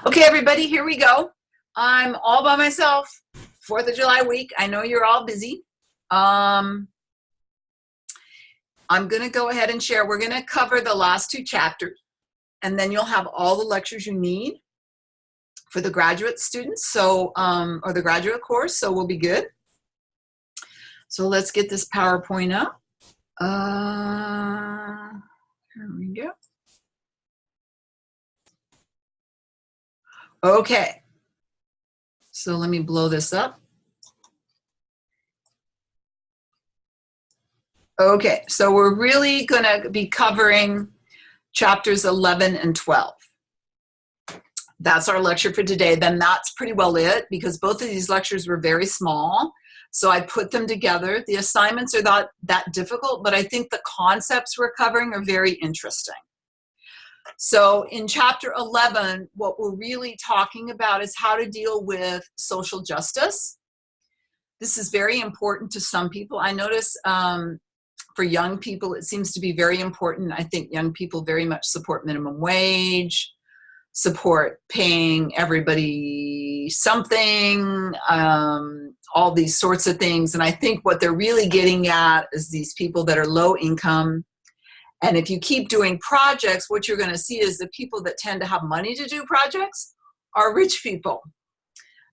Okay, everybody, here we go. I'm all by myself. 4th of July week. I know you're all busy. I'm going to go ahead and share. We're going to cover the last 2 chapters, and then you'll have all the lectures you need for the graduate students, or the graduate course, so we'll be good. So let's get this PowerPoint up. Here we go. Okay, so let me blow this up. Okay, so we're really going to be covering chapters 11 and 12. That's our lecture for today. Then that's pretty well it, because both of these lectures were very small. So I put them together. The assignments are not that difficult, but I think the concepts we're covering are very interesting. So in chapter 11, what we're really talking about is how to deal with social justice. This is very important to some people. I notice for young people, it seems to be very important. I think young people very much support minimum wage, support paying everybody something, all these sorts of things. And I think what they're really getting at is these people that are low income. And if you keep doing projects, what you're going to see is the people that tend to have money to do projects are rich people.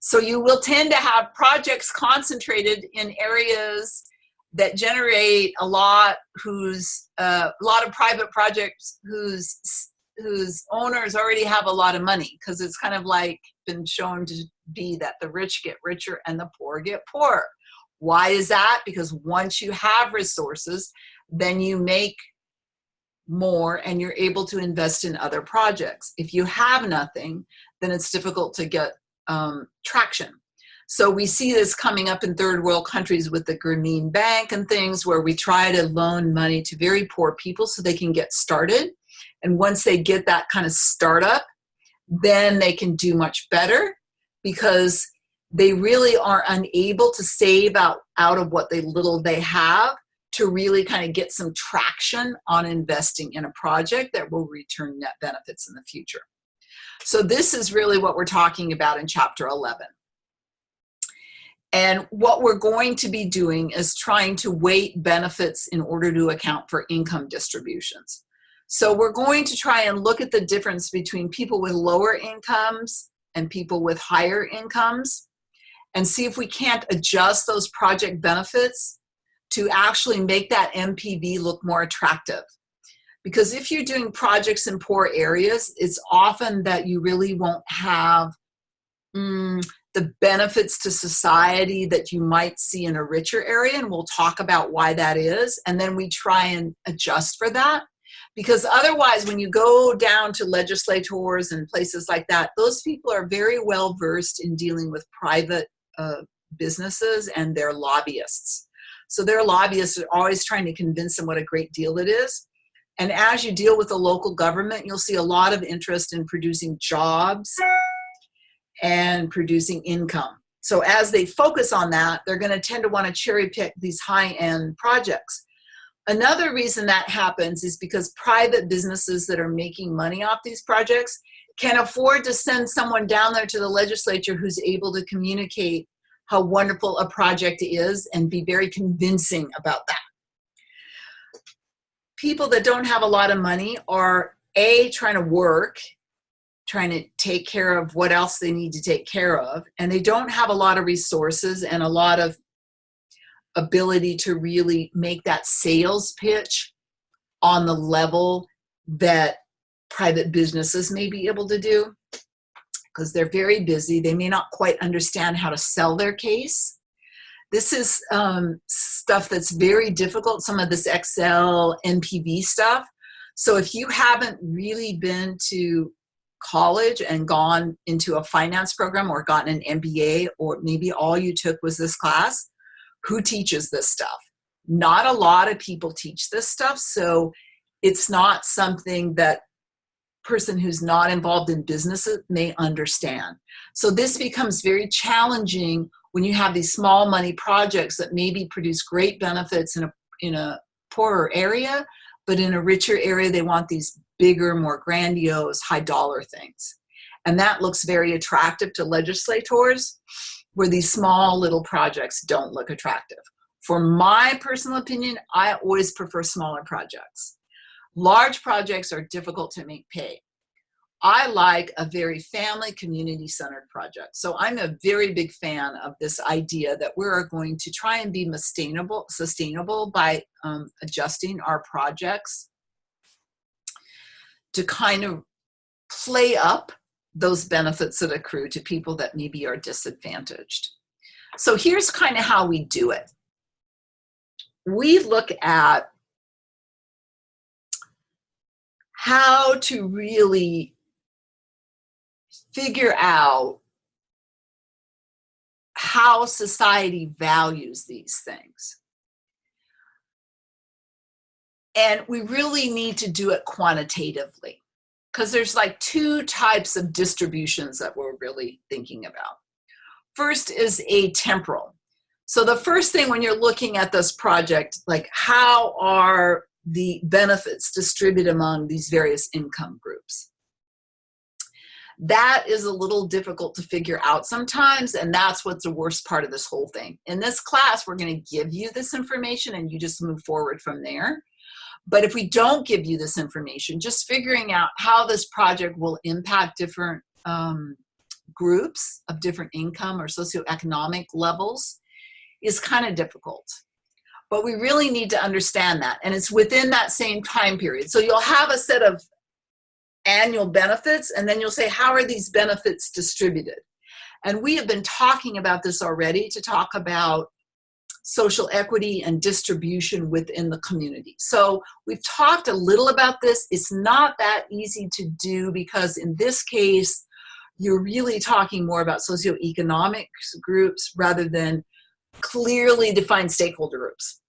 So you will tend to have projects concentrated in areas that generate a lot of private projects whose owners already have a lot of money, because it's kind of like been shown to be that the rich get richer and the poor get poorer. Why is that? Because once you have resources, then you make more and you're able to invest in other projects. If you have nothing, then it's difficult to get traction. So we see this coming up in third world countries with the Grameen Bank and things, where we try to loan money to very poor people so they can get started. And once they get that kind of startup, then they can do much better, because they really are unable to save out of what little they have to really kind of get some traction on investing in a project that will return net benefits in the future. So this is really what we're talking about in chapter 11. And what we're going to be doing is trying to weight benefits in order to account for income distributions. So we're going to try and look at the difference between people with lower incomes and people with higher incomes, and see if we can't adjust those project benefits to actually make that MPV look more attractive. Because if you're doing projects in poor areas, it's often that you really won't have the benefits to society that you might see in a richer area, and we'll talk about why that is, and then we try and adjust for that. Because otherwise, when you go down to legislators and places like that, those people are very well versed in dealing with private businesses and their lobbyists. So their lobbyists are always trying to convince them what a great deal it is. And as you deal with the local government, you'll see a lot of interest in producing jobs and producing income. So as they focus on that, they're going to tend to want to cherry pick these high-end projects. Another reason that happens is because private businesses that are making money off these projects can afford to send someone down there to the legislature who's able to communicate how wonderful a project is and be very convincing about that. People that don't have a lot of money are trying to work, trying to take care of what else they need to take care of, and they don't have a lot of resources and a lot of ability to really make that sales pitch on the level that private businesses may be able to do, because they're very busy. They may not quite understand how to sell their case. This is stuff that's very difficult, some of this Excel, NPV stuff. So if you haven't really been to college and gone into a finance program or gotten an MBA, or maybe all you took was this class, who teaches this stuff? Not a lot of people teach this stuff, so it's not something that person who's not involved in businesses may understand. So this becomes very challenging when you have these small money projects that maybe produce great benefits in a poorer area, but in a richer area, they want these bigger, more grandiose, high dollar things. And that looks very attractive to legislators, where these small little projects don't look attractive. For my personal opinion, I always prefer smaller projects. Large projects are difficult to make pay. I like a very family, community-centered project. So I'm a very big fan of this idea that we're going to try and be sustainable by adjusting our projects to kind of play up those benefits that accrue to people that maybe are disadvantaged. So here's kind of how we do it. We look at how to really figure out how society values these things. And we really need to do it quantitatively, because there's like two types of distributions that we're really thinking about. First is atemporal. So the first thing when you're looking at this project, like how are the benefits distributed among these various income groups? That is a little difficult to figure out sometimes, and that's what's the worst part of this whole thing. In this class, we're going to give you this information and you just move forward from there. But if we don't give you this information, just figuring out how this project will impact different groups of different income or socioeconomic levels is kind of difficult. But we really need to understand that, and it's within that same time period. So you'll have a set of annual benefits, and then you'll say, how are these benefits distributed? And we have been talking about this already, to talk about social equity and distribution within the community. So we've talked a little about this. It's not that easy to do, because in this case, you're really talking more about socioeconomic groups rather than clearly defined stakeholder groups.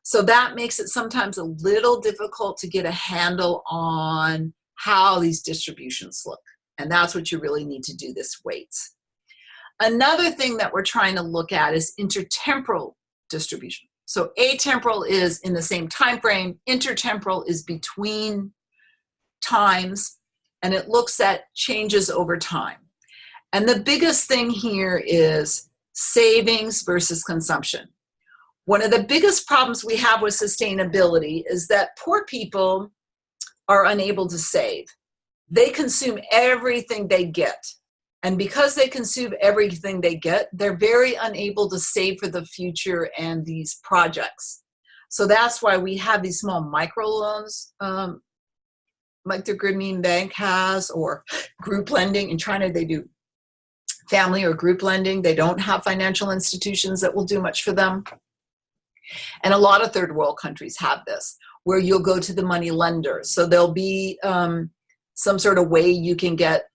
So that makes it sometimes a little difficult to get a handle on how these distributions look. And that's what you really need to do this weights. Another thing that we're trying to look at is intertemporal distribution. So atemporal is in the same time frame, intertemporal is between times, and it looks at changes over time. And the biggest thing here is savings versus consumption. One of the biggest problems we have with sustainability is that poor people are unable to save. They consume everything they get. And because they consume everything they get, they're very unable to save for the future and these projects. So that's why we have these small microloans, like the Grameen Bank has, or group lending. In China, they do family or group lending. They don't have financial institutions that will do much for them. And a lot of third world countries have this, where you'll go to the money lender. So there'll be some sort of way you can get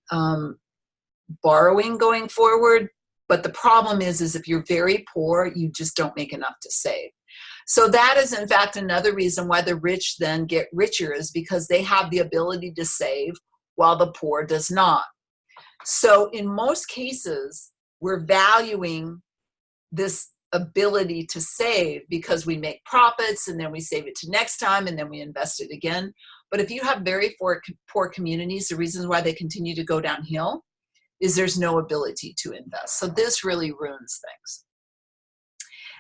borrowing going forward. But the problem is if you're very poor, you just don't make enough to save. So that is, in fact, another reason why the rich then get richer, is because they have the ability to save while the poor does not. So in most cases, we're valuing this ability to save because we make profits and then we save it to next time and then we invest it again. But if you have very poor communities, the reason why they continue to go downhill is there's no ability to invest. So this really ruins things.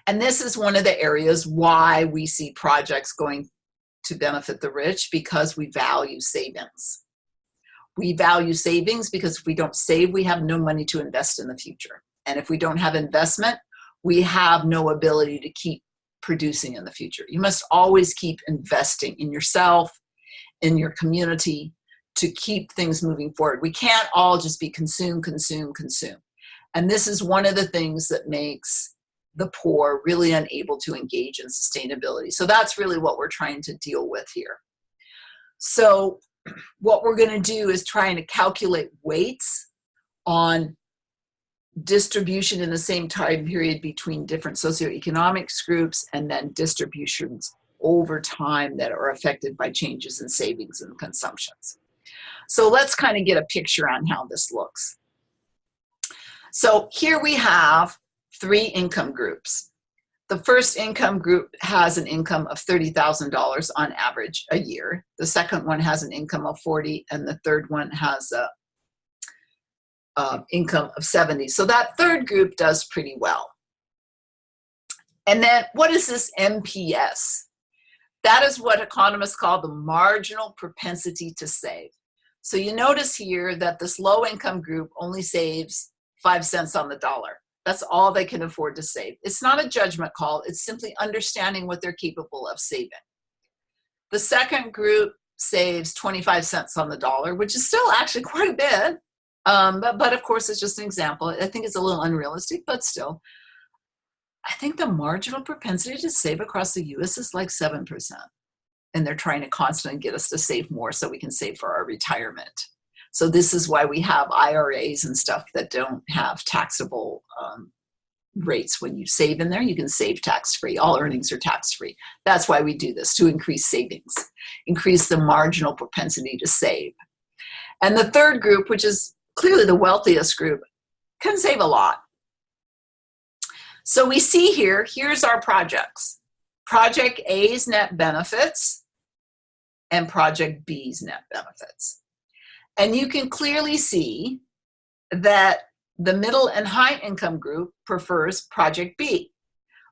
And this is one of the areas why we see projects going to benefit the rich, because we value savings. We value savings because if we don't save, we have no money to invest in the future. And if we don't have investment, we have no ability to keep producing in the future. You must always keep investing in yourself, in your community, to keep things moving forward. We can't all just be consume, consume, consume. And this is one of the things that makes the poor really unable to engage in sustainability. So that's really what we're trying to deal with here. So what we're going to do is trying to calculate weights on distribution in the same time period between different socioeconomic groups, and then distributions over time that are affected by changes in savings and consumptions. So let's kind of get a picture on how this looks. So here we have 3 income groups. The first income group has an income of $30,000 on average a year. The second one has an income of $40,000, and the third one has income of 70. So that third group does pretty well. And then what is this MPS? That is what economists call the marginal propensity to save. So you notice here that this low income group only saves 5 cents on the dollar. That's all they can afford to save. It's not a judgment call. It's simply understanding what they're capable of saving. The second group saves 25 cents on the dollar, which is still actually quite a bit. But of course, it's just an example. I think it's a little unrealistic, but still. I think the marginal propensity to save across the US is like 7%. And they're trying to constantly get us to save more so we can save for our retirement. So this is why we have IRAs and stuff that don't have taxable rates. When you save in there, you can save tax-free. All earnings are tax-free. That's why we do this, to increase savings, increase the marginal propensity to save. And the third group, which is clearly the wealthiest group, can save a lot. So we see here, here's our projects. Project A's net benefits and Project B's net benefits. And you can clearly see that the middle and high income group prefers Project B,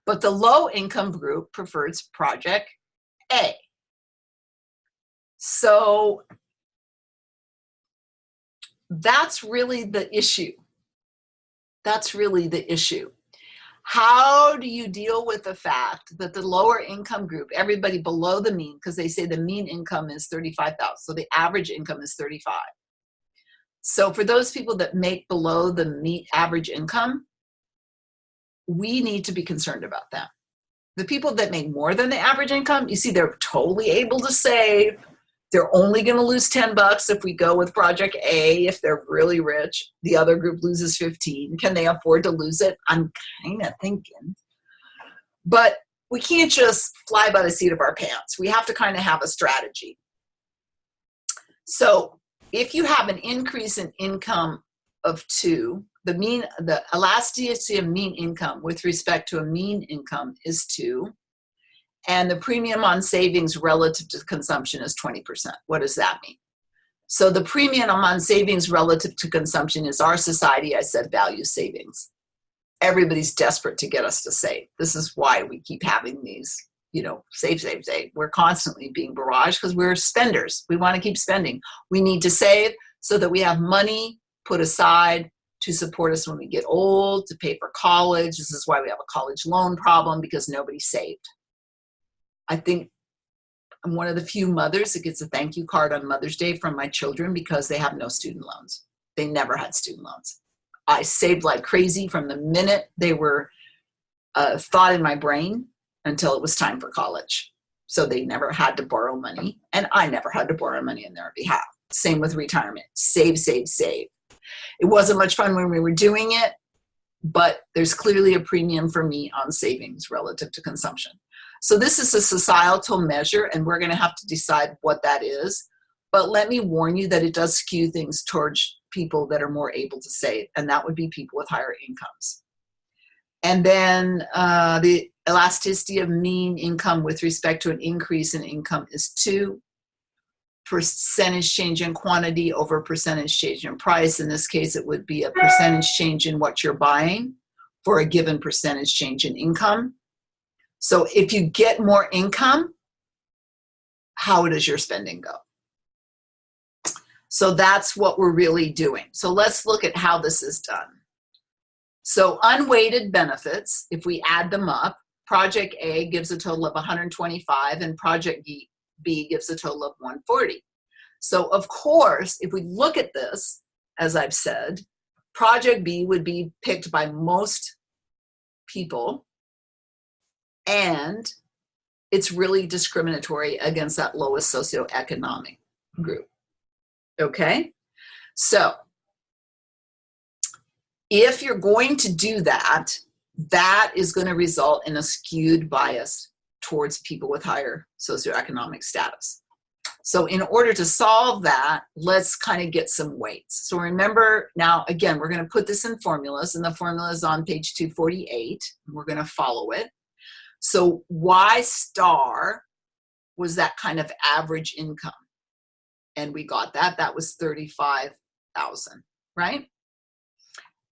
but the low income group prefers Project A. So that's really the issue. That's really the issue. How do you deal with the fact that the lower income group, everybody below the mean, because they say the mean income is 35,000, so the average income is 35. So for those people that make below the mean average income, we need to be concerned about them. The people that make more than the average income, you see they're totally able to save. They're only going to lose 10 bucks if we go with Project A, if they're really rich. The other group loses 15. Can they afford to lose it? I'm kind of thinking. But we can't just fly by the seat of our pants. We have to kind of have a strategy. So if you have an increase in income of 2, the elasticity of mean income with respect to a mean income is 2. And the premium on savings relative to consumption is 20%. What does that mean? So the premium on savings relative to consumption is our society, I said, values savings. Everybody's desperate to get us to save. This is why we keep having these, save, save, save. We're constantly being barraged because we're spenders. We want to keep spending. We need to save so that we have money put aside to support us when we get old, to pay for college. This is why we have a college loan problem, because nobody saved. I think I'm one of the few mothers that gets a thank you card on Mother's Day from my children because they have no student loans. They never had student loans. I saved like crazy from the minute they were thought in my brain until it was time for college. So they never had to borrow money, and I never had to borrow money on their behalf. Same with retirement. Save, save, save. It wasn't much fun when we were doing it, but there's clearly a premium for me on savings relative to consumption. So this is a societal measure, and we're going to have to decide what that is. But let me warn you that it does skew things towards people that are more able to save, and that would be people with higher incomes. And then the elasticity of mean income with respect to an increase in income is 2. Percentage change in quantity over percentage change in price. In this case, it would be a percentage change in what you're buying for a given percentage change in income. So if you get more income, how does your spending go? So that's what we're really doing. So let's look at how this is done. So unweighted benefits, if we add them up, Project A gives a total of 125 and Project B gives a total of 140. So of course, if we look at this, as I've said, Project B would be picked by most people, and it's really discriminatory against that lowest socioeconomic group. Okay? So if you're going to do that, that is going to result in a skewed bias towards people with higher socioeconomic status. So in order to solve that, let's kind of get some weights. So remember, now again, we're going to put this in formulas, and the formula is on page 248. And we're going to follow it. So Y star was that kind of average income. And we got that. That was 35,000, right?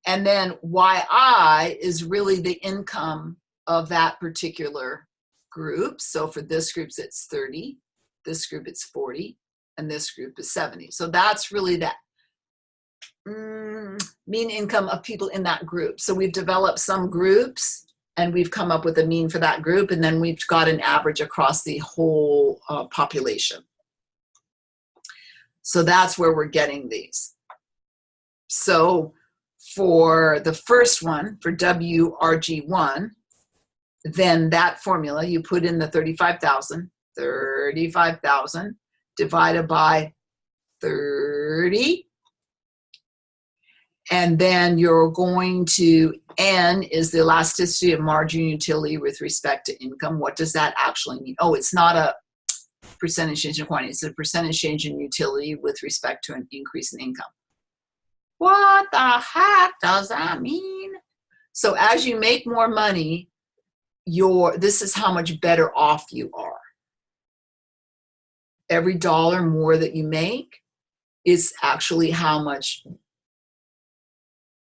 And then YI is really the income of that particular group. So for this group, it's 30, this group, it's 40, and this group is 70. So that's really that mean income of people in that group. So we've developed some groups and we've come up with a mean for that group, and then we've got an average across the whole population. So that's where we're getting these. So for the first one, for WRG1, then that formula, you put in the 35,000 divided by 30. And then you're going to, N is the elasticity of margin utility with respect to income. What does that actually mean? Oh, it's not a percentage change in quantity. It's a percentage change in utility with respect to an increase in income. What the heck does that mean? So as you make more money, this is how much better off you are. Every dollar more that you make is actually how much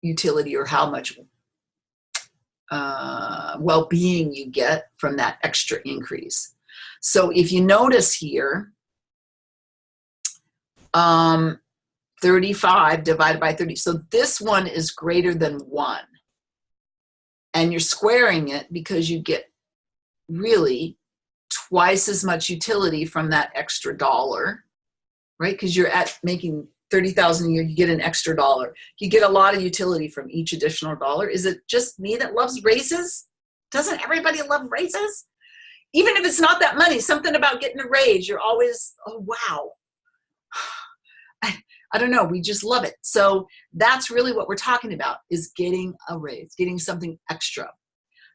utility or how much well-being you get from that extra increase. So if you notice here, 35 divided by 30. So this one is greater than 1. And you're squaring it because you get really twice as much utility from that extra dollar, right? Because you're at making 30,000 a year, you get an extra dollar. You get a lot of utility from each additional dollar. Is it just me that loves raises? Doesn't everybody love raises? Even if it's not that money, something about getting a raise, you're always, oh, wow. I don't know, we just love it. So that's really what we're talking about, is getting a raise, getting something extra.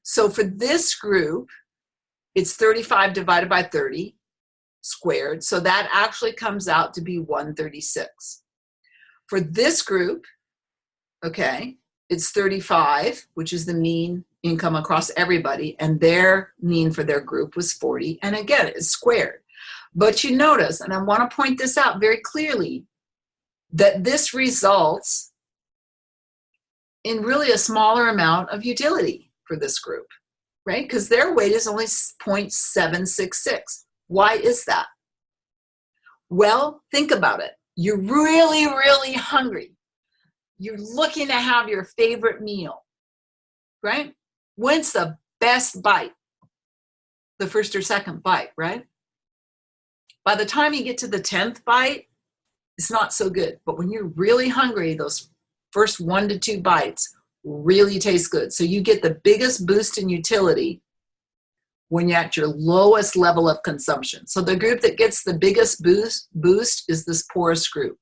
So for this group, it's 35 divided by 30 squared. So that actually comes out to be 136. For this group, okay, it's 35, which is the mean income across everybody, and their mean for their group was 40. And again, it's squared. But you notice, and I want to point this out very clearly, that this results in really a smaller amount of utility for this group, right? Because their weight is only 0.766. Why is that? Well, think about it. You're really, really hungry. You're looking to have your favorite meal, right? When's the best bite? The first or second bite, right? By the time you get to the 10th bite, it's not so good. But when you're really hungry, those first 1 to 2 bites really taste good. So you get the biggest boost in utility when you're at your lowest level of consumption. So the group that gets the biggest boost is this poorest group.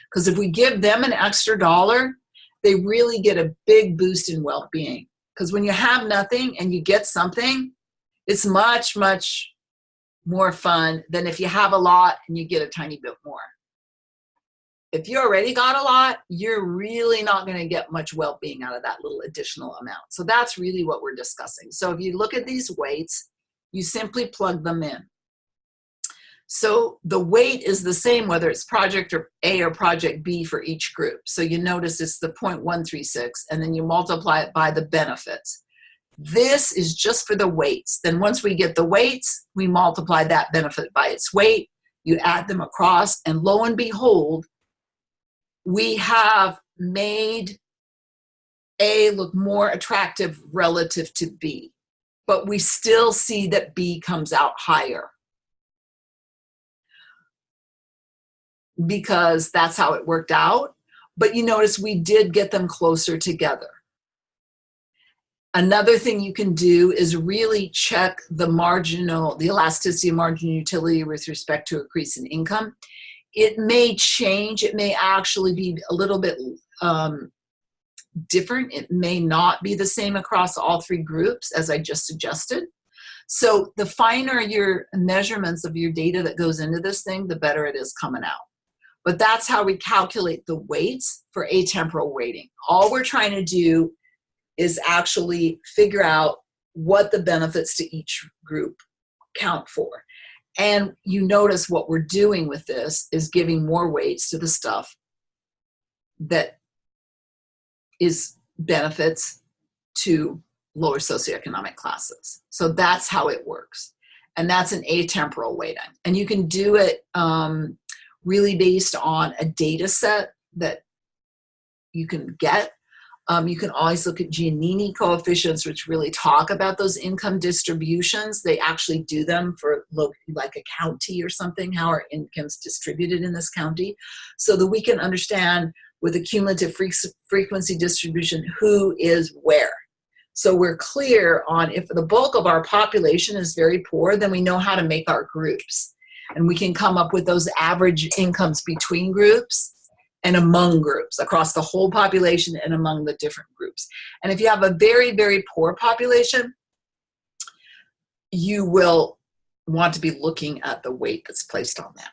Because if we give them an extra dollar, they really get a big boost in well-being. Because when you have nothing and you get something, it's much, much more fun than if you have a lot and you get a tiny bit more. If you already got a lot, you're really not going to get much well-being out of that little additional amount. So that's really what we're discussing. So if you look at these weights, you simply plug them in. So the weight is the same whether it's project A or project B for each group. So you notice it's the 0.136, and then you multiply it by the benefits. This is just for the weights. Then once we get the weights, we multiply that benefit by its weight. You add them across, and lo and behold, we have made A look more attractive relative to B, but we still see that B comes out higher because that's how it worked out. But you notice we did get them closer together. Another thing you can do is really check the elasticity of margin utility with respect to increase in income. It may change. It may actually be a little bit different. It may not be the same across all 3 groups, as I just suggested. So the finer your measurements of your data that goes into this thing, the better it is coming out. But that's how we calculate the weights for atemporal weighting. All we're trying to do is actually figure out what the benefits to each group count for. And you notice what we're doing with this is giving more weights to the stuff that is benefits to lower socioeconomic classes. So that's how it works. And that's an atemporal weighting. And you can do it really based on a data set that you can get. You can always look at Giannini coefficients, which really talk about those income distributions. They actually do them for like a county or something, how are incomes distributed in this county, so that we can understand with a cumulative frequency distribution who is where. So we're clear on if the bulk of our population is very poor, then we know how to make our groups. And we can come up with those average incomes between groups and among groups, across the whole population and among the different groups. And if you have a very, very poor population, you will want to be looking at the weight that's placed on that.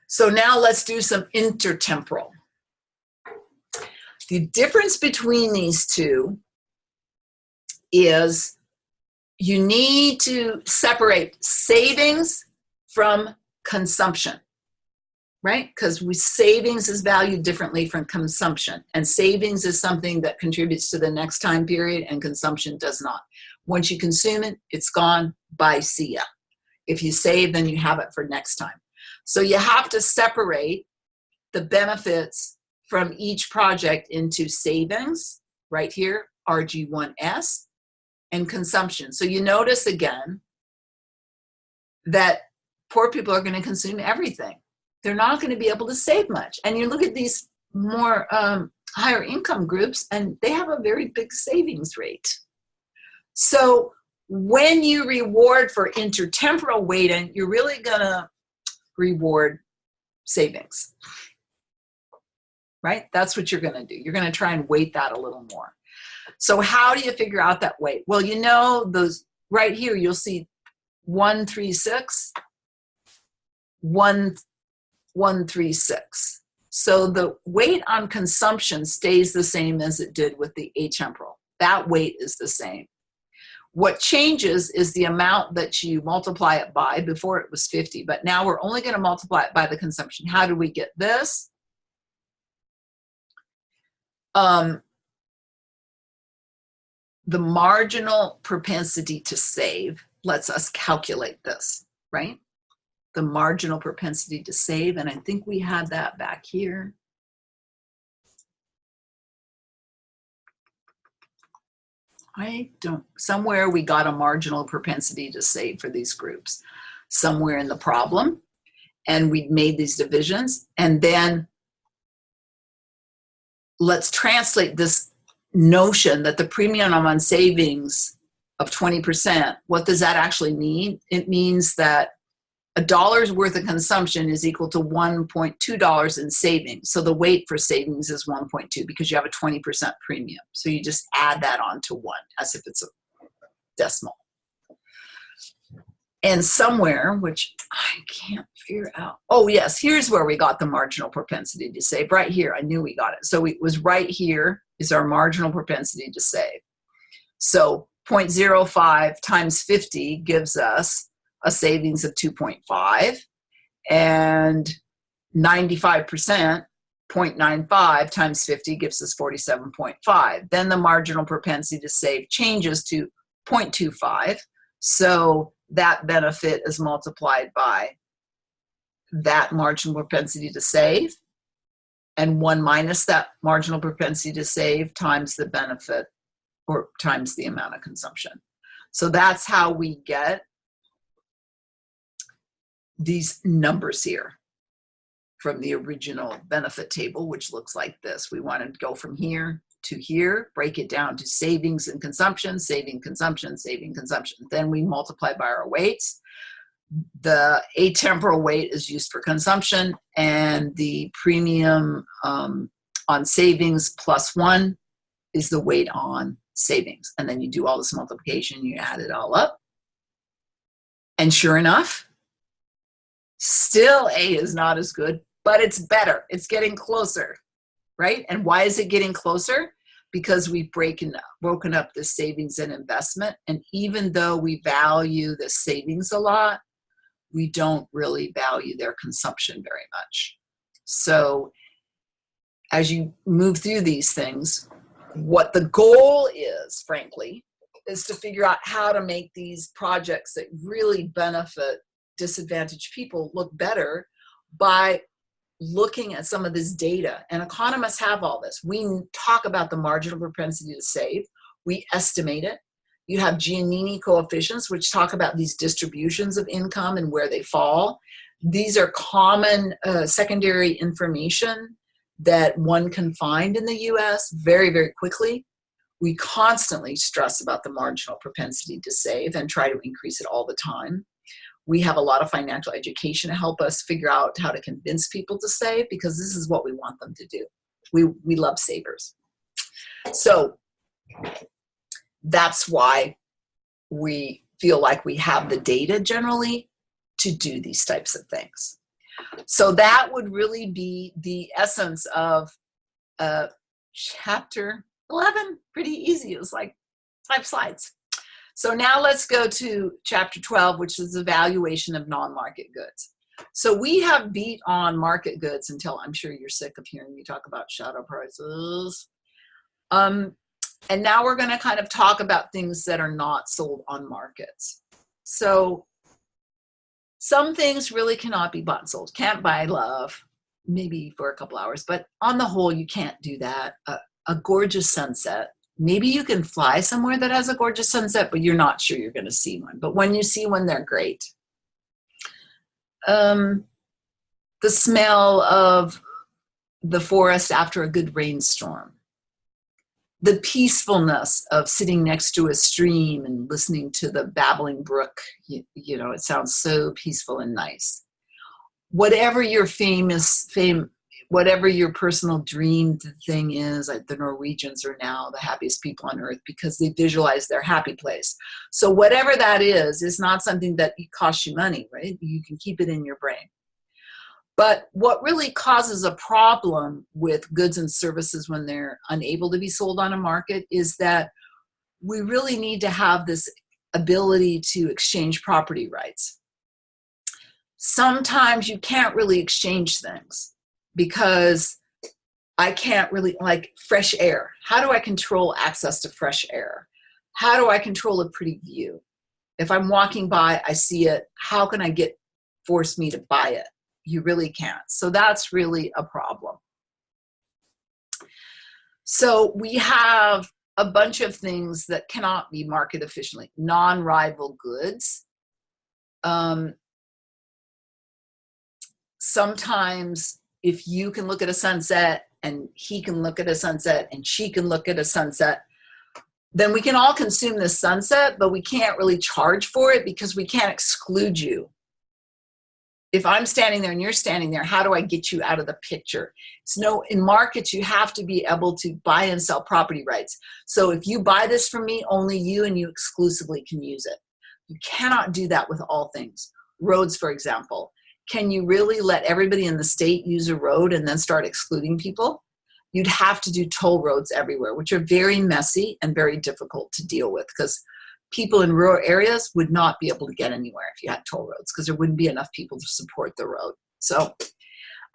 So now let's do some intertemporal. The difference between these two is you need to separate savings from consumption, right? Because savings is valued differently from consumption, and savings is something that contributes to the next time period and consumption does not. Once you consume it, it's gone, bye, see ya. If you save, then you have it for next time. So you have to separate the benefits from each project into savings, right here, RG1S, and consumption. So you notice again that poor people are going to consume everything. They're not going to be able to save much. And you look at these more higher income groups, and they have a very big savings rate. So when you reward for intertemporal weighting, you're really going to reward savings, right? That's what you're going to do. You're going to try and weight that a little more. So how do you figure out that weight? Well, you know, those right here, you'll see 136, 136. So the weight on consumption stays the same as it did with the atemporal. That weight is the same. What changes is the amount that you multiply it by. Before it was 50, but now we're only going to multiply it by the consumption. How do we get this? The marginal propensity to save lets us calculate this, right? The marginal propensity to save, and I think we had that back here. Somewhere we got a marginal propensity to save for these groups, somewhere in the problem, and we made these divisions, and then let's translate this notion that the premium on savings of 20%, what does that actually mean? It means that $1 worth of consumption is equal to $1.2 in savings. So the weight for savings is 1.2 because you have a 20% premium. So you just add that on to 1 as if it's a decimal. And somewhere, which I can't figure out. Oh yes, here's where we got the marginal propensity to save, right here. I knew we got it. So it was right here is our marginal propensity to save. So 0.05 times 50 gives us a savings of 2.5, and 95%, 0.95 times 50 gives us 47.5. Then the marginal propensity to save changes to 0.25. So that benefit is multiplied by that marginal propensity to save, and 1 minus that marginal propensity to save times the benefit, or times the amount of consumption. So that's how we get these numbers here from the original benefit table, which looks like this. We want to go from here to here, break it down to savings and consumption, saving, consumption, saving, consumption. Then we multiply by our weights. The atemporal weight is used for consumption, and the premium on savings plus 1 is the weight on savings. And then you do all this multiplication, you add it all up. And sure enough, still A is not as good, but it's better. It's getting closer, right? And why is it getting closer? Because we've broken up the savings and investment. And even though we value the savings a lot, we don't really value their consumption very much. So as you move through these things, what the goal is, frankly, is to figure out how to make these projects that really benefit disadvantaged people look better by looking at some of this data. And economists have all this. We talk about the marginal propensity to save. We estimate it. You have Giannini coefficients, which talk about these distributions of income and where they fall. These are common secondary information that one can find in the US very, very quickly. We constantly stress about the marginal propensity to save and try to increase it all the time. We have a lot of financial education to help us figure out how to convince people to save, because this is what we want them to do. We love savers. So that's why we feel like we have the data generally to do these types of things. So that would really be the essence of chapter 11. Pretty easy. It was like 5 slides. So now let's go to chapter 12, which is evaluation of non-market goods. So we have beat on market goods until I'm sure you're sick of hearing me talk about shadow prices. And now we're going to kind of talk about things that are not sold on markets. So some things really cannot be bought and sold. Can't buy love, maybe for a couple hours, but on the whole, you can't do that. A gorgeous sunset. Maybe you can fly somewhere that has a gorgeous sunset, but you're not sure you're going to see one. But when you see one, they're great. The smell of the forest after a good rainstorm. The peacefulness of sitting next to a stream and listening to the babbling brook. You know, it sounds so peaceful and nice. Whatever your whatever your personal dream thing is, like the Norwegians are now the happiest people on earth because they visualize their happy place. So whatever that is not something that costs you money, right? You can keep it in your brain. But what really causes a problem with goods and services when they're unable to be sold on a market is that we really need to have this ability to exchange property rights. Sometimes you can't really exchange things because I can't really, like fresh air. How do I control access to fresh air? How do I control a pretty view? If I'm walking by, I see it, how can I force me to buy it? You really can't. So that's really a problem. So we have a bunch of things that cannot be market efficiently. Non-rival goods. Sometimes if you can look at a sunset and he can look at a sunset and she can look at a sunset, then we can all consume this sunset, but we can't really charge for it because we can't exclude you. If I'm standing there and you're standing there, how do I get you out of the picture? So in markets, you have to be able to buy and sell property rights. So if you buy this from me, only you and you exclusively can use it. You cannot do that with all things. Roads, for example. Can you really let everybody in the state use a road and then start excluding people? You'd have to do toll roads everywhere, which are very messy and very difficult to deal with because people in rural areas would not be able to get anywhere if you had toll roads because there wouldn't be enough people to support the road. So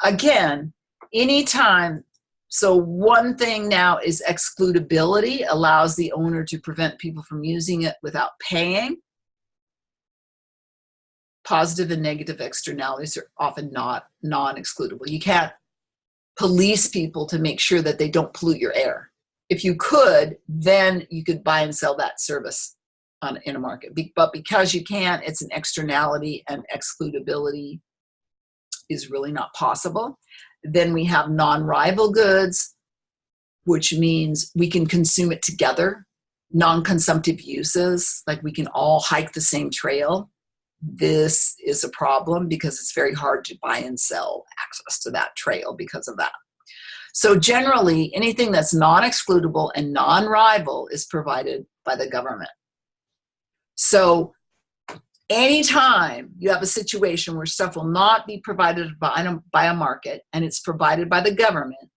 again, anytime, so one thing now is excludability, allows the owner to prevent people from using it without paying. Positive and negative externalities are often not non-excludable. You can't police people to make sure that they don't pollute your air. If you could, then you could buy and sell that service in a market. But because you can't, it's an externality and excludability is really not possible. Then we have non-rival goods, which means we can consume it together. Non-consumptive uses, like we can all hike the same trail. This is a problem because it's very hard to buy and sell access to that trail because of that. So generally, anything that's non-excludable and non-rival is provided by the government. So anytime you have a situation where stuff will not be provided by a market and it's provided by the government,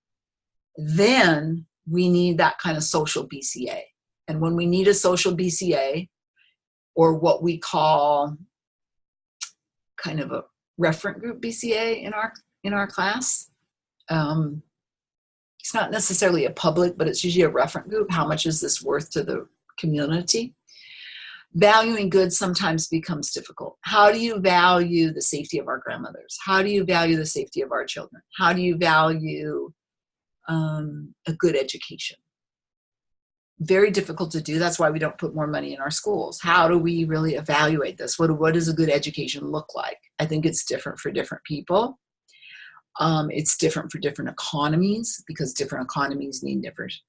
then we need that kind of social BCA. And when we need a social BCA, or what we call kind of a referent group BCA in our class, It's not necessarily a public, but it's usually a reference group. How much is this worth to the community? Valuing goods sometimes becomes difficult. How do you value the safety of our grandmothers? How do you value the safety of our children? How do you value a good education? Very difficult to do. That's why we don't put more money in our schools. How do we really evaluate this? What does a good education look like? I think it's different for different people. It's different for different economies, because different economies need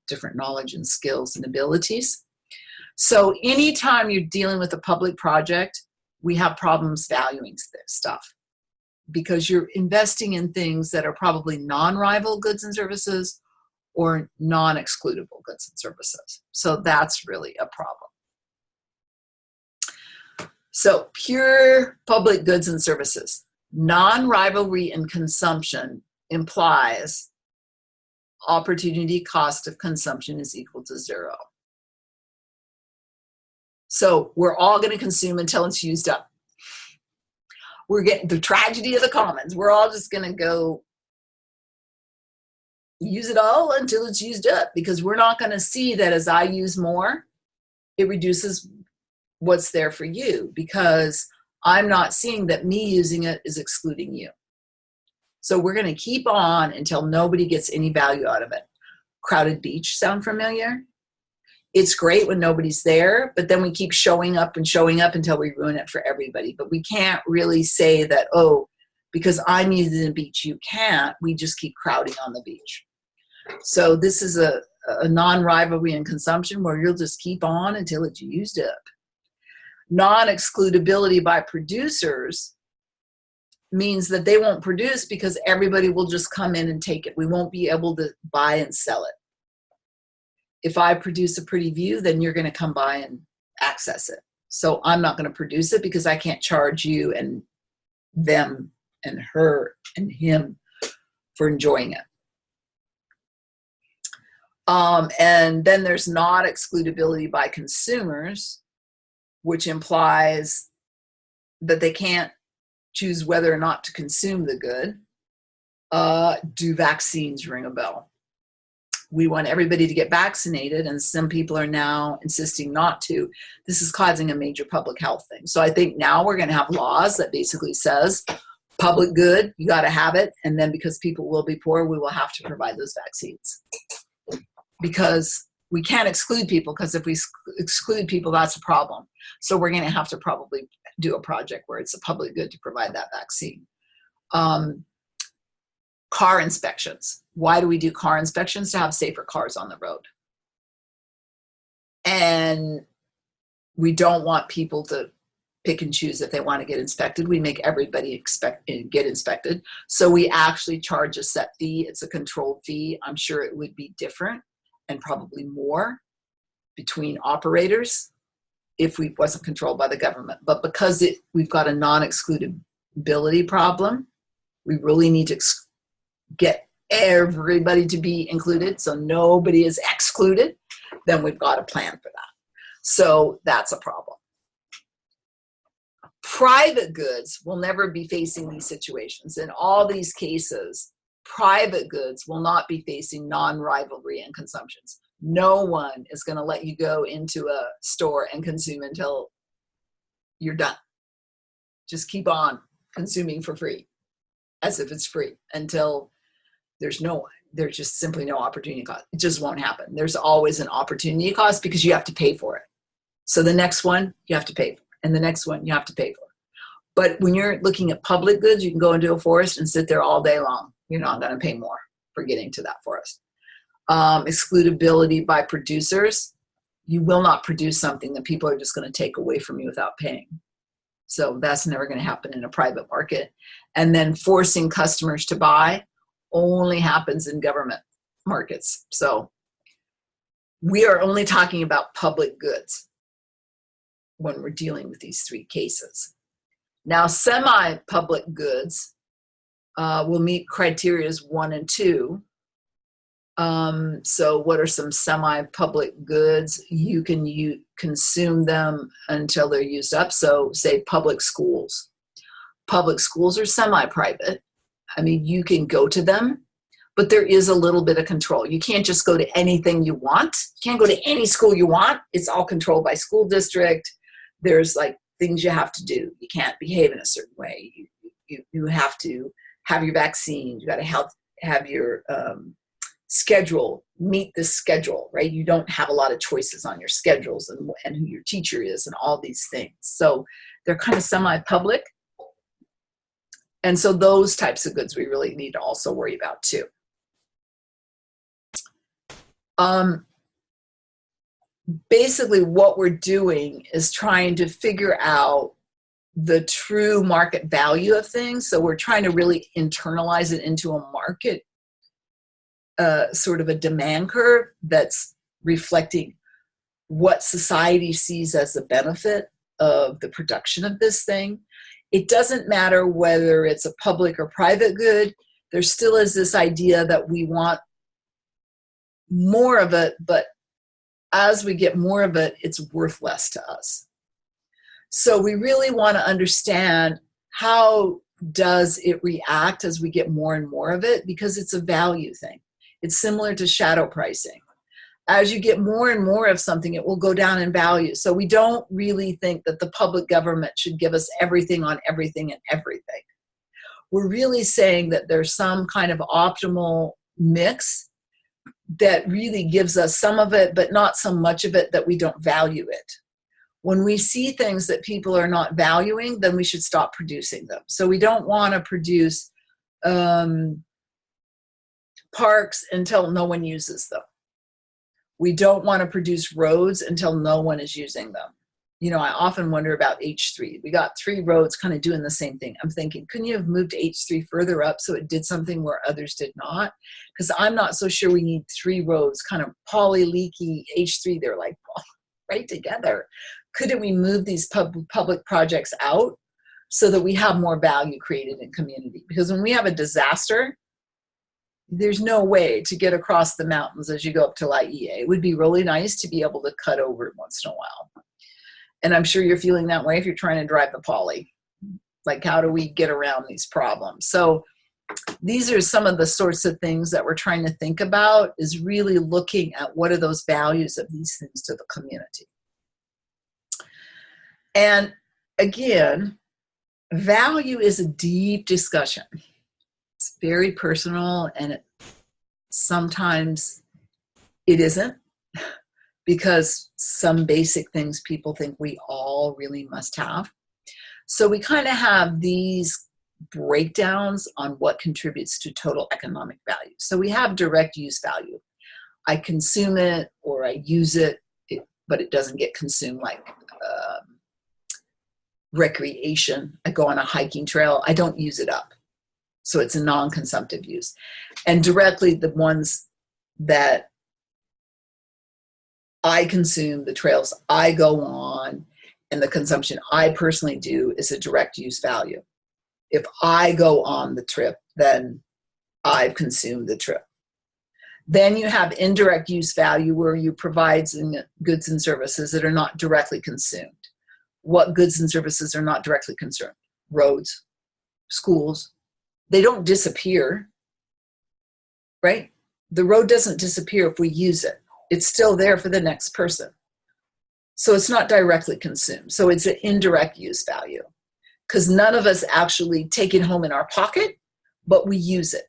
different knowledge and skills and abilities. So anytime you're dealing with a public project, we have problems valuing stuff, because you're investing in things that are probably non-rival goods and services or non-excludable goods and services. So that's really a problem. So pure public goods and services. Non-rivalry in consumption implies opportunity cost of consumption is equal to 0. So we're all going to consume until it's used up. We're getting the tragedy of the commons. We're all just going to go use it all until it's used up, because we're not going to see that as I use more, it reduces what's there for you, because I'm not seeing that me using it is excluding you. So we're going to keep on until nobody gets any value out of it. Crowded beach, sound familiar? It's great when nobody's there, but then we keep showing up until we ruin it for everybody. But we can't really say that, oh, because I'm using the beach, you can't. We just keep crowding on the beach. So this is a non-rivalry in consumption where you'll just keep on until it's used up. Non-excludability by producers means that they won't produce because everybody will just come in and take it. We won't be able to buy and sell it. If I produce a pretty view, then you're going to come by and access it. So I'm not going to produce it because I can't charge you and them and her and him for enjoying it. And then there's not excludability by consumers, which implies that they can't choose whether or not to consume the good. Do vaccines ring a bell? We want everybody to get vaccinated, and some people are now insisting not to. This is causing a major public health thing. So I think now we're going to have laws that basically says public good, you got to have it, and then because people will be poor, we will have to provide those vaccines. Because we can't exclude people, because if we exclude people, that's a problem. So we're going to have to probably do a project where it's a public good to provide that vaccine. Car inspections. Why do we do car inspections? To have safer cars on the road. And we don't want people to pick and choose if they want to get inspected. We make everybody get inspected. So we actually charge a set fee. It's a controlled fee. I'm sure it would be different and probably more between operators if we wasn't controlled by the government. But because we've got a non-excludability problem, we really need to get everybody to be included so nobody is excluded. Then we've got a plan for that. So that's a problem. Private goods will never be facing these situations. In all these cases, private goods will not be facing non-rivalry and consumptions. No one is going to let you go into a store and consume until you're done. Just keep on consuming for free, as if it's free, until there's just simply no opportunity cost. It just won't happen. There's always an opportunity cost because you have to pay for it. So the next one you have to pay for, and the next one you have to pay for. But when you're looking at public goods, you can go into a forest and sit there all day long. You're not going to pay more for getting to that forest. Excludability by producers. You will not produce something that people are just going to take away from you without paying. So that's never going to happen in a private market. And then forcing customers to buy only happens in government markets. So we are only talking about public goods when we're dealing with these three cases. Now, semi-public goods will meet criteria 1 and 2. So what are some semi-public goods? You can consume them until they're used up. So say public schools. Public schools are semi-private. I mean, you can go to them, but there is a little bit of control. You can't just go to anything you want. You can't go to any school you want. It's all controlled by school district. There's like things you have to do. You can't behave in a certain way. You have to have your vaccine. You got to have your schedule, meet this schedule, right? You don't have a lot of choices on your schedules and who your teacher is and all these things. So they're kind of semi-public. And so those types of goods we really need to also worry about too. Basically what we're doing is trying to figure out the true market value of things. So we're trying to really internalize it into a market, sort of a demand curve that's reflecting what society sees as the benefit of the production of this thing. It doesn't matter whether it's a public or private good. There still is this idea that we want more of it, but as we get more of it, it's worth less to us. So we really want to understand how does it react as we get more and more of it, because it's a value thing. It's similar to shadow pricing. As you get more and more of something, it will go down in value. So we don't really think that the public government should give us everything on everything and everything. We're really saying that there's some kind of optimal mix that really gives us some of it, but not so much of it that we don't value it. When we see things that people are not valuing, then we should stop producing them. So we don't want to produce parks until no one uses them. We don't want to produce roads until no one is using them. You know, I often wonder about H3. We got 3 roads kind of doing the same thing. I'm thinking, couldn't you have moved H3 further up so it did something where others did not? Because I'm not so sure we need 3 roads, kind of poly-leaky H3. They're like right together. Couldn't we move these public projects out so that we have more value created in community? Because when we have a disaster, there's no way to get across the mountains as you go up to Laie. It would be really nice to be able to cut over once in a while. And I'm sure you're feeling that way if you're trying to drive the poly. Like, how do we get around these problems? So these are some of the sorts of things that we're trying to think about, is really looking at what are those values of these things to the community. And again, value is a deep discussion. It's very personal, and sometimes it isn't, because some basic things people think we all really must have. So we kind of have these breakdowns on what contributes to total economic value. So we have direct use value. I consume it or I use it, but it doesn't get consumed, like recreation. I go on a hiking trail, I don't use it up. So it's a non-consumptive use. And directly, the ones that I consume, the trails I go on, and the consumption I personally do is a direct use value. If I go on the trip, then I've consumed the trip. Then you have indirect use value, where you provide goods and services that are not directly consumed. What goods and services are not directly consumed? Roads, schools. They don't disappear, right? The road doesn't disappear if we use it. It's still there for the next person. So it's not directly consumed. So it's an indirect use value, because none of us actually take it home in our pocket, but we use it.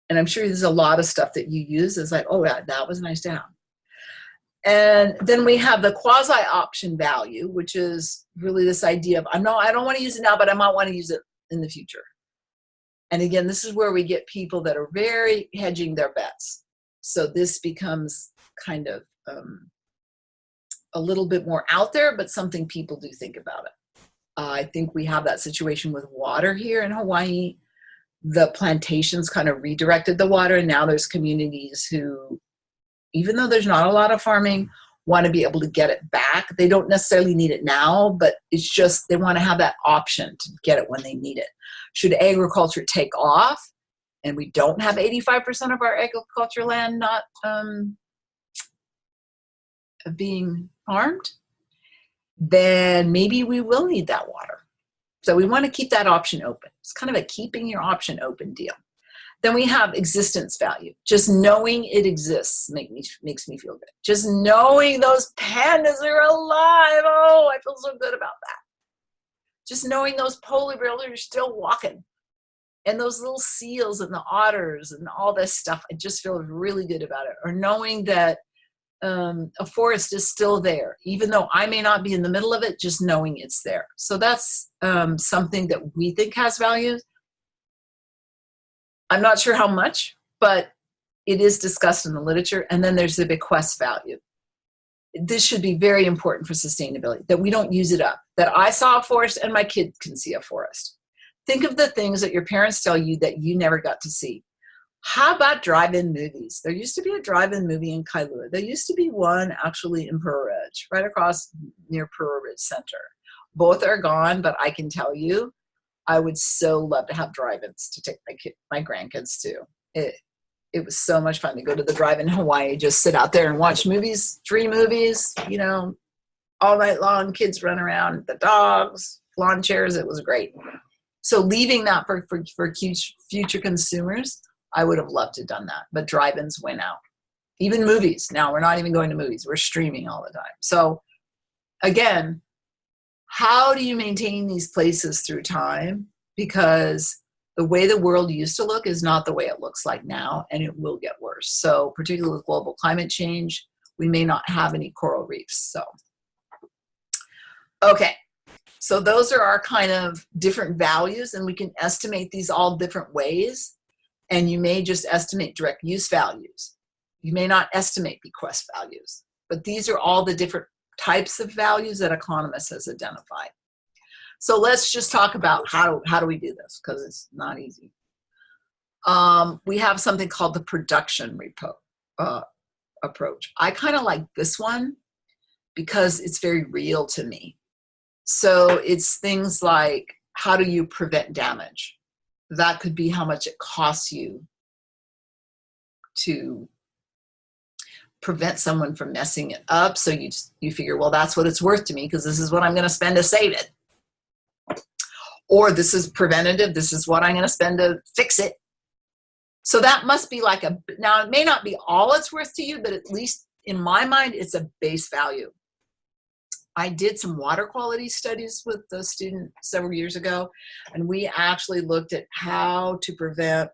And I'm sure there's a lot of stuff that you use. It's like, oh, that was nice to have. And then we have the quasi-option value, which is really this idea of, I don't want to use it now, but I might want to use it in the future. And again, this is where we get people that are very hedging their bets. So this becomes kind of a little bit more out there, but something people do think about it. I think we have that situation with water here in Hawaii. The plantations kind of redirected the water, and now there's communities who, even though there's not a lot of farming, want to be able to get it back. They don't necessarily need it now, but it's just they want to have that option to get it when they need it. Should agriculture take off, and we don't have 85% of our agriculture land not being farmed, then maybe we will need that water. So we want to keep that option open. It's kind of a keeping your option open deal. Then we have existence value. Just knowing it exists makes me feel good. Just knowing those pandas are alive. Oh, I feel so good about that. Just knowing those polar bears are still walking. And those little seals and the otters and all this stuff, I just feel really good about it. Or knowing that a forest is still there, even though I may not be in the middle of it, just knowing it's there. So that's something that we think has value. I'm not sure how much, but it is discussed in the literature. And then there's the bequest value. This should be very important for sustainability, that we don't use it up, that I saw a forest and my kid can see a forest. Think of the things that your parents tell you that you never got to see. How about drive-in movies? There used to be a drive-in movie in Kailua. There used to be one actually in Pura Ridge, right across near Pura Ridge Center. Both are gone, but I can tell you, I would so love to have drive-ins to take my grandkids to. It was so much fun to go to the drive-in Hawaii, just sit out there and watch movies, 3 movies, you know, all night long. Kids run around, the dogs, lawn chairs. It was great. So leaving that for future consumers, I would have loved to have done that. But drive-ins went out. Even movies. Now we're not even going to movies. We're streaming all the time. So again, how do you maintain these places through time? Because the way the world used to look is not the way it looks like now, and it will get worse. So particularly with global climate change, we may not have any coral reefs. So, okay. So those are our kind of different values, and we can estimate these all different ways. And you may just estimate direct use values. You may not estimate bequest values, but these are all the different types of values that economists has identified. So let's just talk about how do we do this, because it's not easy. We have something called the production approach. I kind of like this one because it's very real to me. So it's things like, how do you prevent damage? That could be how much it costs you to prevent someone from messing it up. So you figure, well, that's what it's worth to me because this is what I'm going to spend to save it. Or this is preventative. This is what I'm going to spend to fix it. So that must be like now it may not be all it's worth to you, but at least in my mind, it's a base value. I did some water quality studies with the student several years ago, and we actually looked at how to prevent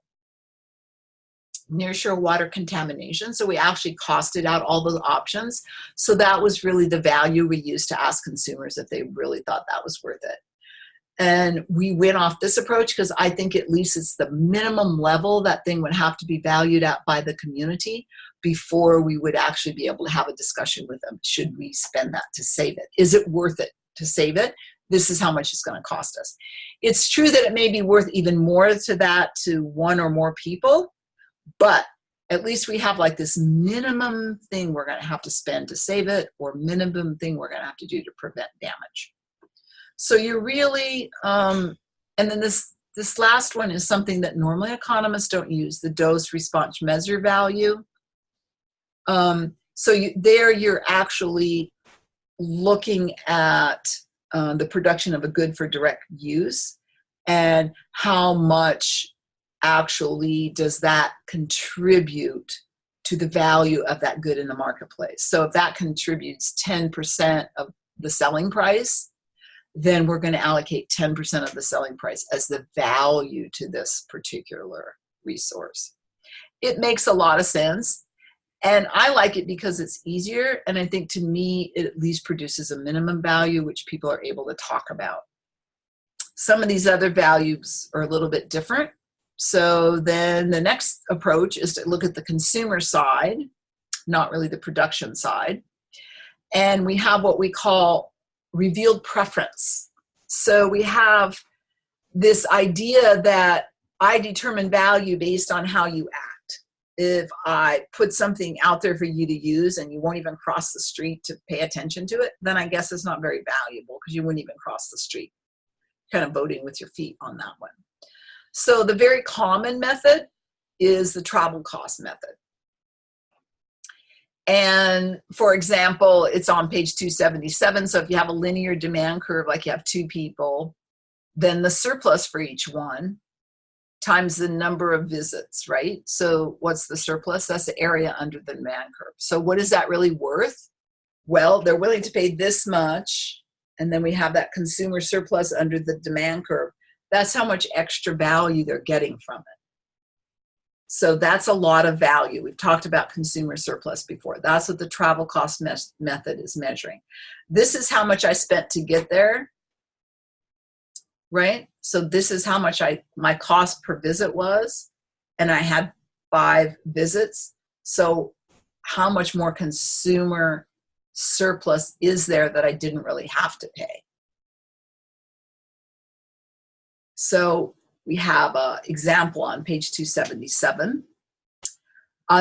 nearshore water contamination. So we actually costed out all those options. So that was really the value we used to ask consumers if they really thought that was worth it. And we went off this approach because I think at least it's the minimum level that thing would have to be valued at by the community before we would actually be able to have a discussion with them. Should we spend that to save it? Is it worth it to save it? This is how much it's going to cost us. It's true that it may be worth even more to that to one or more people, but at least we have like this minimum thing we're going to have to spend to save it, or minimum thing we're going to have to do to prevent damage. So you're really, and then this last one is something that normally economists don't use, the dose response measure value. So you're actually looking at the production of a good for direct use, and how much actually does that contribute to the value of that good in the marketplace. So if that contributes 10% of the selling price, then we're going to allocate 10% of the selling price as the value to this particular resource. It makes a lot of sense. And I like it because it's easier. And I think to me, it at least produces a minimum value, which people are able to talk about. Some of these other values are a little bit different. So then the next approach is to look at the consumer side, not really the production side. And we have what we call revealed preference. So we have this idea that I determine value based on how you act. If I put something out there for you to use and you won't even cross the street to pay attention to it, then I guess it's not very valuable because you wouldn't even cross the street. Kind of voting with your feet on that one. So the very common method is the travel cost method. And for example, it's on page 277. So if you have a linear demand curve, like you have 2 people, then the surplus for each one times the number of visits, right? So what's the surplus? That's the area under the demand curve. So what is that really worth? Well, they're willing to pay this much, and then we have that consumer surplus under the demand curve. That's how much extra value they're getting from it. So that's a lot of value. We've talked about consumer surplus before. That's what the travel cost method is measuring. This is how much I spent to get there, right? So this is how much my cost per visit was, and I had 5 visits. So how much more consumer surplus is there that I didn't really have to pay? So we have an example on page 277.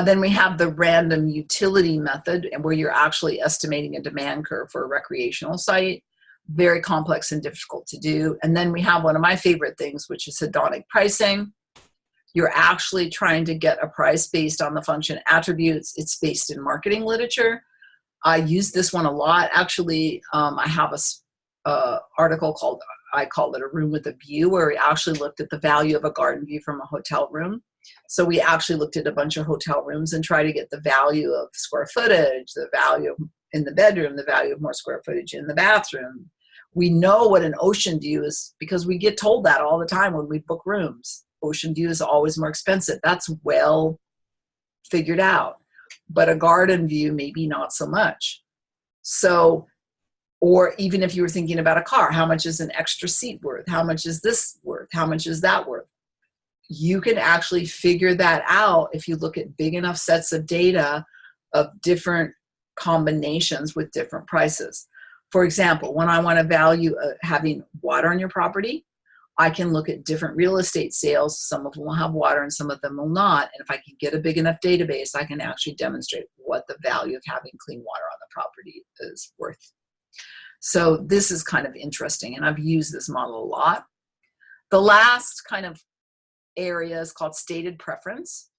Then we have the random utility method, and where you're actually estimating a demand curve for a recreational site. Very complex and difficult to do. And then we have one of my favorite things, which is hedonic pricing. You're actually trying to get a price based on the function attributes. It's based in marketing literature. I use this one a lot. Actually, I have a article called, I call it A Room with a View, where we actually looked at the value of a garden view from a hotel room. So we actually looked at a bunch of hotel rooms and tried to get the value of square footage, the value in the bedroom, the value of more square footage in the bathroom. We know what an ocean view is because we get told that all the time when we book rooms. Ocean view is always more expensive. That's well figured out. But a garden view, maybe not so much. So, or even if you were thinking about a car, how much is an extra seat worth? How much is this worth? How much is that worth? You can actually figure that out if you look at big enough sets of data of different combinations with different prices. For example, when I want to value having water on your property, I can look at different real estate sales. Some of them will have water and some of them will not. And if I can get a big enough database, I can actually demonstrate what the value of having clean water on the property is worth. So this is kind of interesting, and I've used this model a lot. The last kind of area is called stated preference.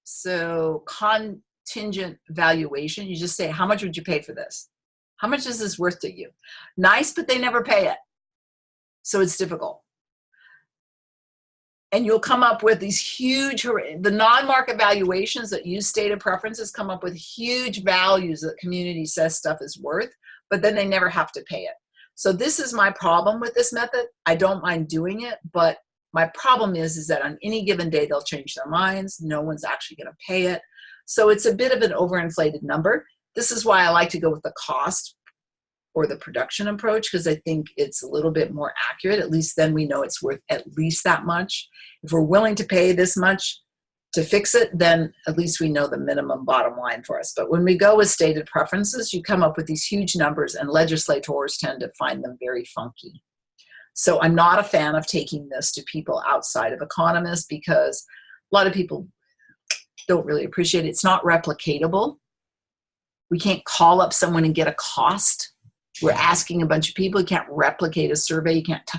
So contingent valuation, you just say, how much would you pay for this? How much is this worth to you? Nice, but they never pay it. So it's difficult. And you'll come up with these huge, the non-market valuations that use stated preferences come up with huge values that community says stuff is worth, but then they never have to pay it. So this is my problem with this method. I don't mind doing it, but my problem is that on any given day, they'll change their minds. No one's actually going to pay it. So it's a bit of an overinflated number. This is why I like to go with the cost or the production approach, because I think it's a little bit more accurate. At least then we know it's worth at least that much. If we're willing to pay this much to fix it, then at least we know the minimum bottom line for us. But when we go with stated preferences, you come up with these huge numbers, and legislators tend to find them very funky. So I'm not a fan of taking this to people outside of economists, because a lot of people don't really appreciate it. It's not replicatable. We can't call up someone and get a cost. We're asking a bunch of people. You can't replicate a survey. You can't.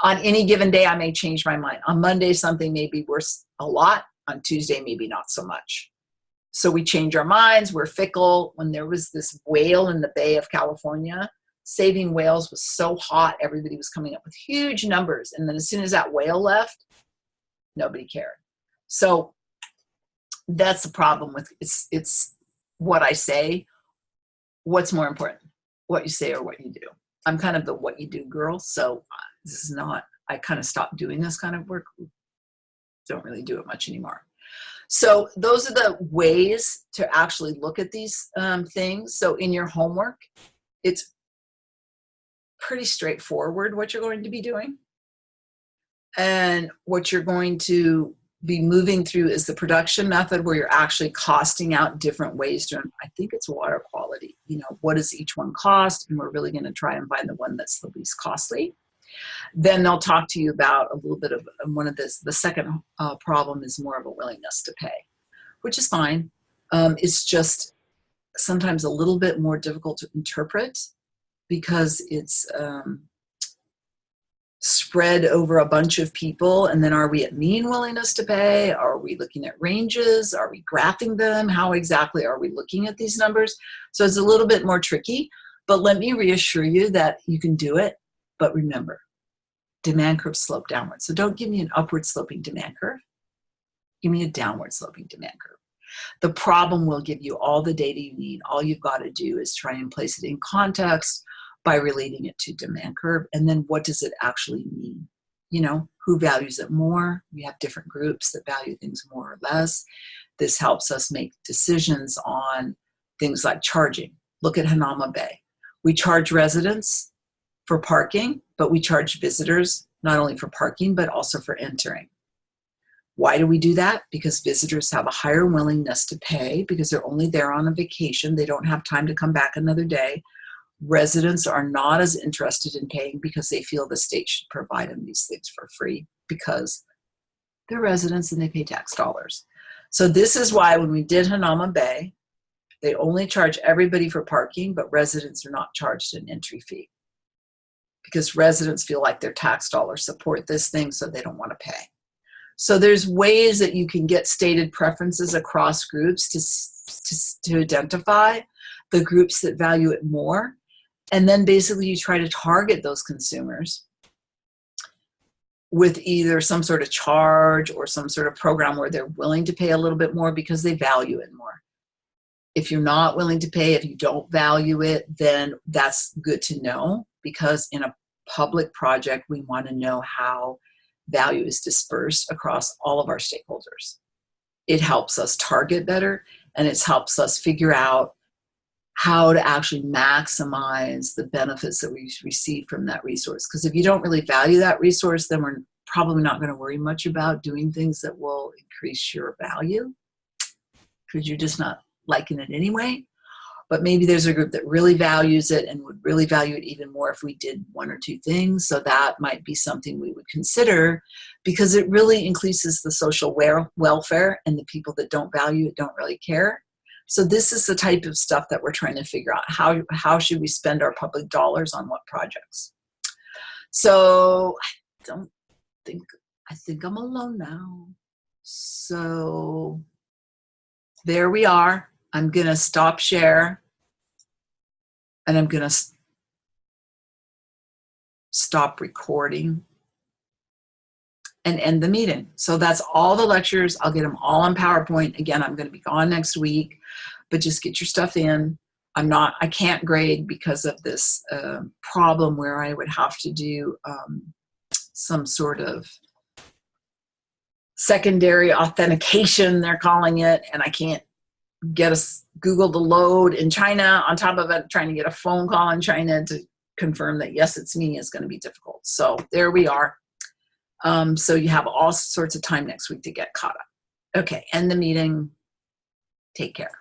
On any given day, I may change my mind. On Monday, something may be worth a lot. On Tuesday, maybe not so much. So we change our minds. We're fickle. When there was this whale in the Bay of California, saving whales was so hot, everybody was coming up with huge numbers. And then as soon as that whale left, nobody cared. So that's the problem with it's what I say. What's more important, what you say or what you do? I'm kind of the what you do girl. So this is not, I kind of stopped doing this kind of work. Don't really do it much anymore. So those are the ways to actually look at these things. So in your homework, it's pretty straightforward what you're going to be doing. And what you're going to be moving through is the production method, where you're actually costing out different ways to, I think it's water quality. You know, what does each one cost? And we're really going to try and find the one that's the least costly. Then they'll talk to you about a little bit of one of this. The second problem is more of a willingness to pay, which is fine. It's just sometimes a little bit more difficult to interpret because it's spread over a bunch of people. And then are we at mean willingness to pay? Are we looking at ranges? Are we graphing them? How exactly are we looking at these numbers? So it's a little bit more tricky, but let me reassure you that you can do it. But remember, demand curve slope downward. So don't give me an upward sloping demand curve. Give me a downward sloping demand curve. The problem will give you all the data you need. All you've got to do is try and place it in context by relating it to demand curve. And then what does it actually mean? You know, who values it more? We have different groups that value things more or less. This helps us make decisions on things like charging. Look at Hanama Bay. We charge residents for parking, but we charge visitors not only for parking, but also for entering. Why do we do that? Because visitors have a higher willingness to pay because they're only there on a vacation. They don't have time to come back another day. Residents are not as interested in paying because they feel the state should provide them these things for free because they're residents and they pay tax dollars. So this is why when we did Hanama Bay, they only charge everybody for parking, but residents are not charged an entry fee because residents feel like their tax dollars support this thing, so they don't want to pay. So there's ways that you can get stated preferences across groups to identify the groups that value it more. And then basically you try to target those consumers with either some sort of charge or some sort of program where they're willing to pay a little bit more because they value it more. If you're not willing to pay, if you don't value it, then that's good to know, because in a public project, we want to know how value is dispersed across all of our stakeholders. It helps us target better, and it helps us figure out how to actually maximize the benefits that we receive from that resource. Because if you don't really value that resource, then we're probably not going to worry much about doing things that will increase your value, because you're just not liking it anyway. But maybe there's a group that really values it and would really value it even more if we did one or two things. So that might be something we would consider, because it really increases the social welfare, and the people that don't value it don't really care. So this is the type of stuff that we're trying to figure out. How should we spend our public dollars on what projects? So I think I'm alone now. So there we are. I'm going to stop share, and I'm going to stop recording and end the meeting. So that's all the lectures. I'll get them all on PowerPoint. Again, I'm going to be gone next week, but just get your stuff in. I can't grade because of this problem where I would have to do some sort of secondary authentication, they're calling it, and I can't get Google to load in China. On top of it, trying to get a phone call in China to confirm that yes, it's me is going to be difficult. So there we are. So you have all sorts of time next week to get caught up. Okay, end the meeting. Take care.